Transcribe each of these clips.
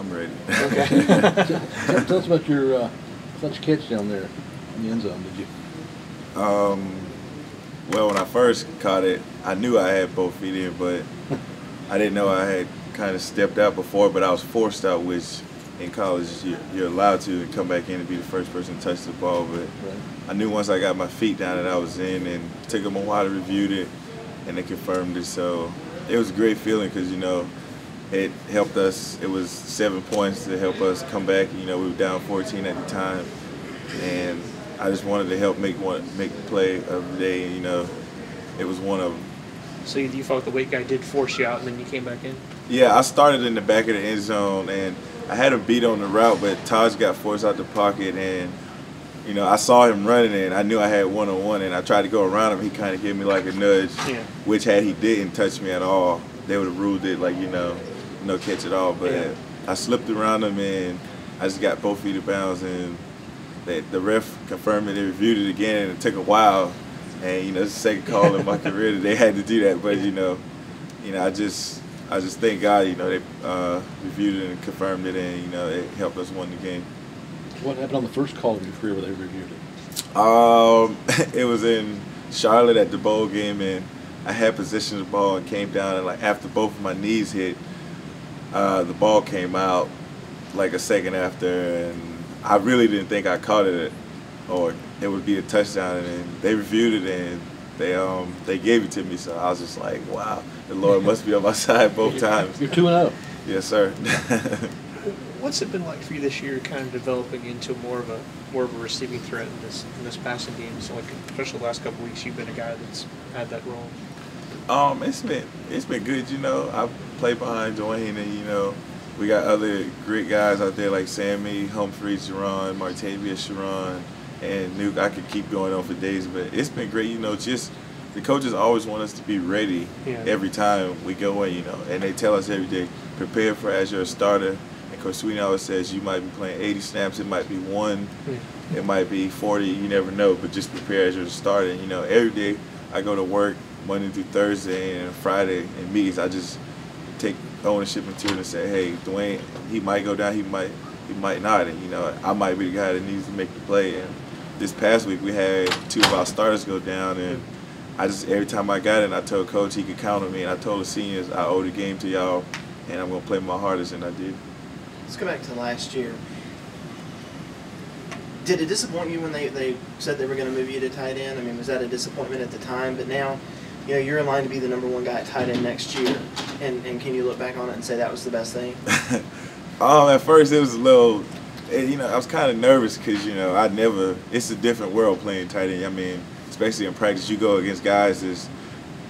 I'm ready. Okay. Tell us about your catch down there in the end zone. Did you? Well, when I first caught it, I knew I had both feet in, but I didn't know I had kind of stepped out before, but I was forced out, which in college you're allowed to come back in and be the first person to touch the ball. But Right. I knew once I got my feet down that I was in, and it took them a while to review it, and they confirmed it. So it was a great feeling because, you know, it helped us. It was 7 points to help us come back. You know, we were down 14 at the time, and I just wanted to help make the play of the day. You know, it was one of them. So you felt the weight guy did force you out, and then you came back in? Yeah, I started in the back of the end zone, and I had him beat on the route, but Taj got forced out the pocket, and, you know, I saw him running, and I knew I had one-on-one, and I tried to go around him. He kind of gave me like a nudge, yeah. Which had he didn't touch me at all, they would have ruled it like, you know, no catch at all. But yeah. I slipped around him, and I just got both feet of bounds, and the ref confirmed it. They reviewed it again, and it took a while. And, you know, it's the second call in my career that they had to do that. But, you know, I just thank God, you know, they reviewed it and confirmed it, and, you know, it helped us win the game. What happened on the first call of your career where they reviewed it? It was in Charlotte at the bowl game, and I had possession of the ball and came down, and, like, after both of my knees hit, the ball came out like a second after, and I really didn't think I caught it or it would be a touchdown, and they reviewed it, and they gave it to me. So I was just like, wow, the Lord must be on my side both times. You're 2-0. Yes, sir. What's it been like for you this year, kind of developing into more of a receiving threat in this passing game? So, like, especially the last couple of weeks, you've been a guy that's had that role. It's been good. You know, I play behind Dwayne, and, you know, we got other great guys out there like Sammy, Humphrey, Sharon, Martavius, Sharon, and Nuke. I could keep going on for days, but it's been great. You know, just the coaches always want us to be ready every time we go in, you know, and they tell us every day, prepare for as you're a starter. And Coach Sweeney always says you might be playing 80 snaps, it might be 1, it might be 40, you never know, but just prepare as you're a starter. And, you know, every day I go to work Monday through Thursday and Friday in meetings, I just take ownership into it and say, hey, Dwayne, he might go down, he might not, and, you know, I might be the guy that needs to make the play. And this past week we had 2 of our starters go down, and I just, every time I got it, I told Coach he could count on me, and I told the seniors I owe the game to y'all, and I'm going to play my hardest, and I did. Let's go back to last year. Did it disappoint you when they said they were going to move you to tight end? I mean, was that a disappointment at the time? But now, you know, you're in line to be the #1 guy at tight end next year, and can you look back on it and say that was the best thing? At first it was a little, you know, I was kind of nervous because, you know, it's a different world playing tight end. I mean, especially in practice, you go against guys that's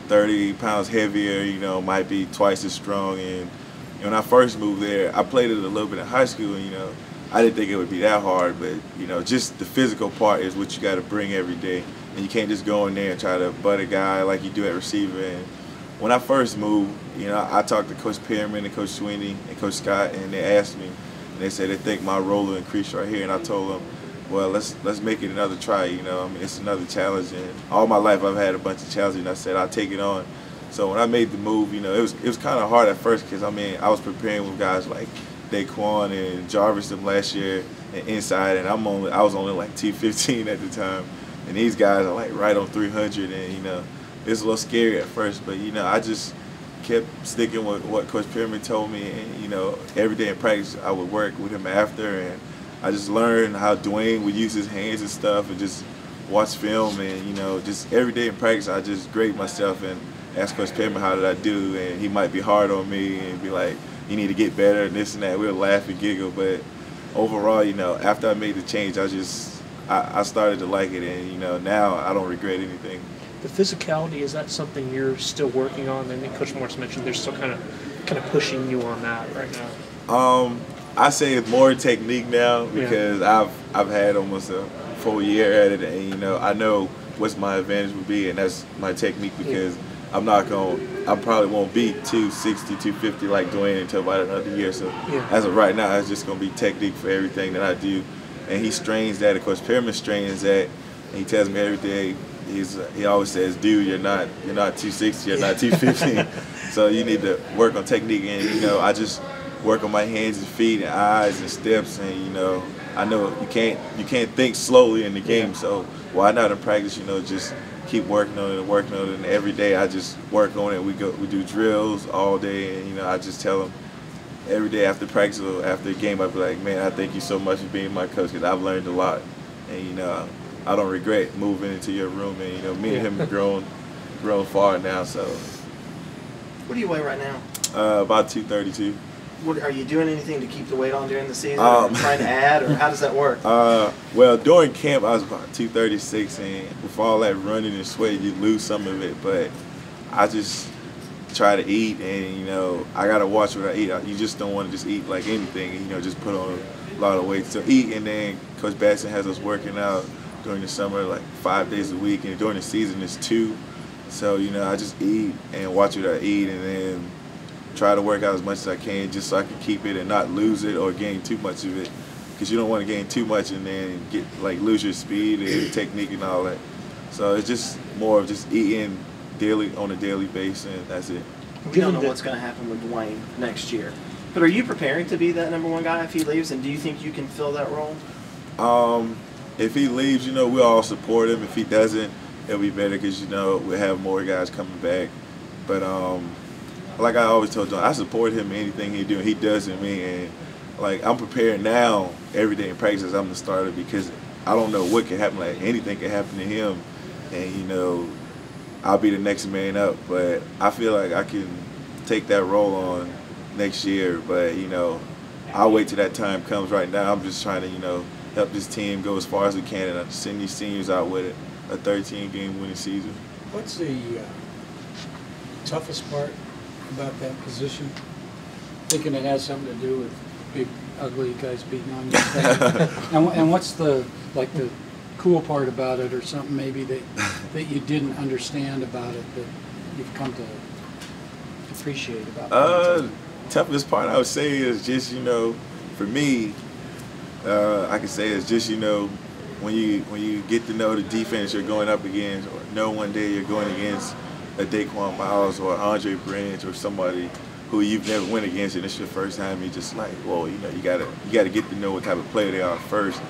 30 pounds heavier, you know, might be twice as strong. And, you know, when I first moved there, I played it a little bit in high school, and, you know, I didn't think it would be that hard, but, you know, just the physical part is what you got to bring every day. And you can't just go in there and try to butt a guy like you do at receiver. And when I first moved, you know, I talked to Coach Perriman and Coach Sweeney and Coach Scott, and they asked me, and they said they think my role will increase right here. And I told them, well, let's make it another try, you know. I mean, it's another challenge. And all my life I've had a bunch of challenges, and I said I'll take it on. So when I made the move, you know, it was kind of hard at first because, I mean, I was preparing with guys like Daquan and Jarvis them last year and inside, and I was only like 215 at the time. And these guys are like right on 300, and, you know, it's a little scary at first, but, you know, I just kept sticking with what Coach Perriman told me, and, you know, every day in practice I would work with him after, and I just learned how Dwayne would use his hands and stuff, and just watch film, and, you know, just every day in practice I just grade myself and ask Coach Perriman how did I do, and he might be hard on me and be like, you need to get better and this and that. We'll laugh and giggle, but overall, you know, after I made the change, I started to like it, and, you know, now I don't regret anything. The physicality, is that something you're still working on? I think Coach Morris mentioned they're still kind of pushing you on that right now. I say it's more technique now because I've had almost a full year at it, and, you know, I know what's my advantage would be, and that's my technique because I probably won't be 260, 250 like Dwayne until about another year. So as of right now, it's just going to be technique for everything that I do. And he strains that. Of course, Perriman strains that. And he tells me every day, he always says, dude, you're not 260, you're not 250. So you need to work on technique. And, you know, I just work on my hands and feet and eyes and steps, and you know, I know you can't think slowly in the game, so why not in practice? You know, just keep working on it and working on it, and every day I just work on it. We do drills all day, and you know, I just tell them every day after practice or after the game, I'd be like, man, I thank you so much for being my coach because I've learned a lot, and you know, I don't regret moving into your room, and you know, me and him have grown far now. So, What do you weigh right now? about 232. What, are you doing anything to keep the weight on during the season? Or trying to add, or how does that work? Well, during camp I was about 236, and with all that running and sweat, you lose some of it. But I just try to eat, and you know, I gotta watch what I eat. You just don't want to just eat like anything, and, you know, just put on a lot of weight. So eat, and then Coach Batson has us working out during the summer like 5 days a week, and during the season it's 2. So you know, I just eat and watch what I eat, and then try to work out as much as I can just so I can keep it and not lose it or gain too much of it, because you don't want to gain too much and then lose your speed and technique and all that. So it's just more of just eating on a daily basis, and that's it. We don't know what's going to happen with Dwayne next year, but are you preparing to be that #1 guy if he leaves, and do you think you can fill that role? If he leaves, you know, we'll all support him. If he doesn't, it'll be better because, you know, we'll have more guys coming back. But like I always told John, I support him in anything he do. He does in me, and like I'm prepared now every day in practice as I'm the starter, because I don't know what can happen. Like anything can happen to him, and you know, I'll be the next man up. But I feel like I can take that role on next year. But you know, I'll wait till that time comes. Right now, I'm just trying to, you know, help this team go as far as we can, and send these seniors out with it, a 13-game winning season. What's the toughest part about that position? Thinking it has something to do with big, ugly guys beating on you. And what's the cool part about it, or something maybe that you didn't understand about it that you've come to appreciate about it? Toughest part I would say is just, you know, for me, I can say it's just, you know, when you get to know the defense you're going up against, or know one day you're going against a Daquan Miles or Andre Branch or somebody who you've never went against, and it's your first time, you're just like, well, you know, you gotta get to know what type of player they are first.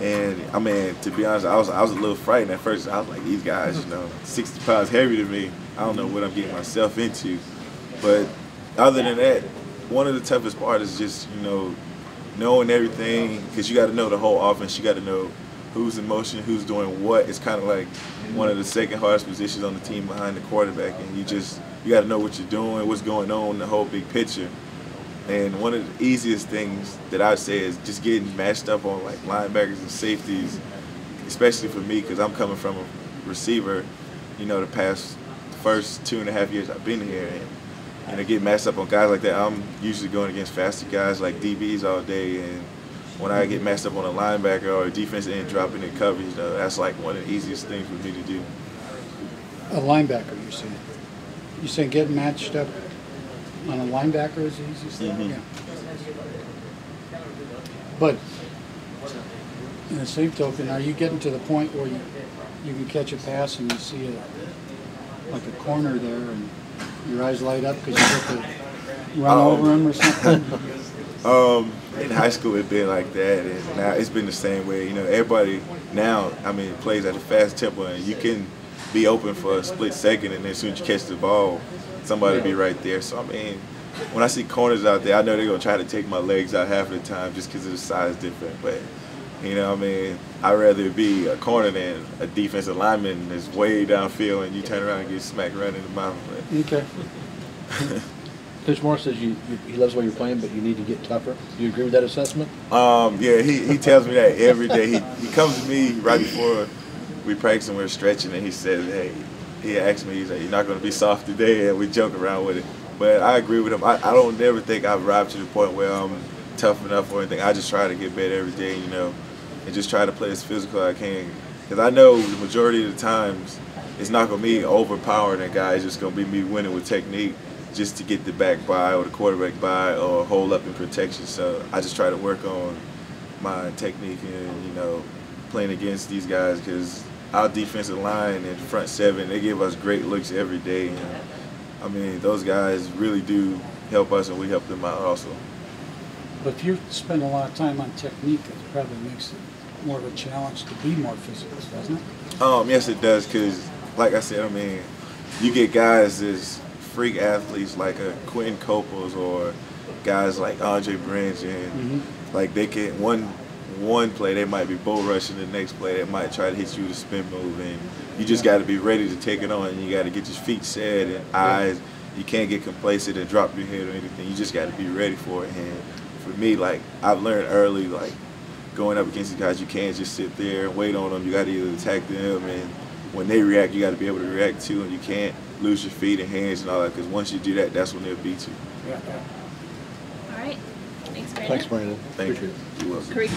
And I mean, to be honest, I was a little frightened at first. I was like, these guys, you know, 60 pounds heavier than me. I don't know what I'm getting myself into. But other than that, one of the toughest parts is just, you know, knowing everything, because you got to know the whole offense. You got to know who's in motion, who's doing what. It's kind of like one of the second hardest positions on the team behind the quarterback, and you got to know what you're doing, what's going on, the whole big picture. And one of the easiest things that I'd say is just getting matched up on like linebackers and safeties, especially for me, because I'm coming from a receiver, you know, the first 2.5 years I've been here, and I get matched up on guys like that. I'm usually going against faster guys like DBs all day, and when I get matched up on a linebacker or a defensive end dropping in coverage, you know, that's like one of the easiest things for me to do. A linebacker, you're saying? You're saying getting matched up on a linebacker is the easiest thing? Mm-hmm. Yeah. But in the same token, are you getting to the point where you can catch a pass and you see like a corner there and your eyes light up because you get to run over him or something? In high school it'd been like that, and now it's been the same way. You know, everybody now, I mean, plays at a fast tempo, and you can be open for a split second, and then as soon as you catch the ball, somebody will be right there. So I mean, when I see corners out there, I know they're gonna try to take my legs out half of the time just because of the size difference. But you know, I mean, I'd rather be a corner than a defensive lineman that's way downfield and you turn around and get smacked right in the mouth. But. Okay. Coach Moore says he loves the way you're playing, but you need to get tougher. Do you agree with that assessment? Yeah, he tells me that every day. He comes to me right before we practice and we're stretching, and he says, hey, he asks me, he's like, you're not going to be soft today, and we joke around with it. But I agree with him. I don't never think I've arrived to the point where I'm tough enough or anything. I just try to get better every day, you know, and just try to play as physical as I can. Because I know the majority of the times it's not going to be overpowering a guy. It's just going to be me winning with technique, just to get the back by or the quarterback by or hold up in protection. So I just try to work on my technique and, you know, playing against these guys, because our defensive line and front seven, they give us great looks every day. And, I mean, those guys really do help us, and we help them out also. But if you spend a lot of time on technique, it probably makes it more of a challenge to be more physical, doesn't it? Yes, it does, because, like I said, I mean, you get guys that's freak athletes like Quentin Copels or guys like Andre Branch, and like they can one play they might be bull rushing, the next play they might try to hit you with a spin move, and you just got to be ready to take it on, and you got to get your feet set and eyes. You can't get complacent and drop your head or anything. You just got to be ready for it. And for me, like, I've learned early, like, going up against these guys, you can't just sit there and wait on them. You got to either attack them, and when they react, you got to be able to react too, and you can't lose your feet and hands and all that, because once you do that, that's when they'll beat you. All right. Thanks, Brandon. Thanks, Brandon. Thank Appreciate you. it. You're welcome. Karika.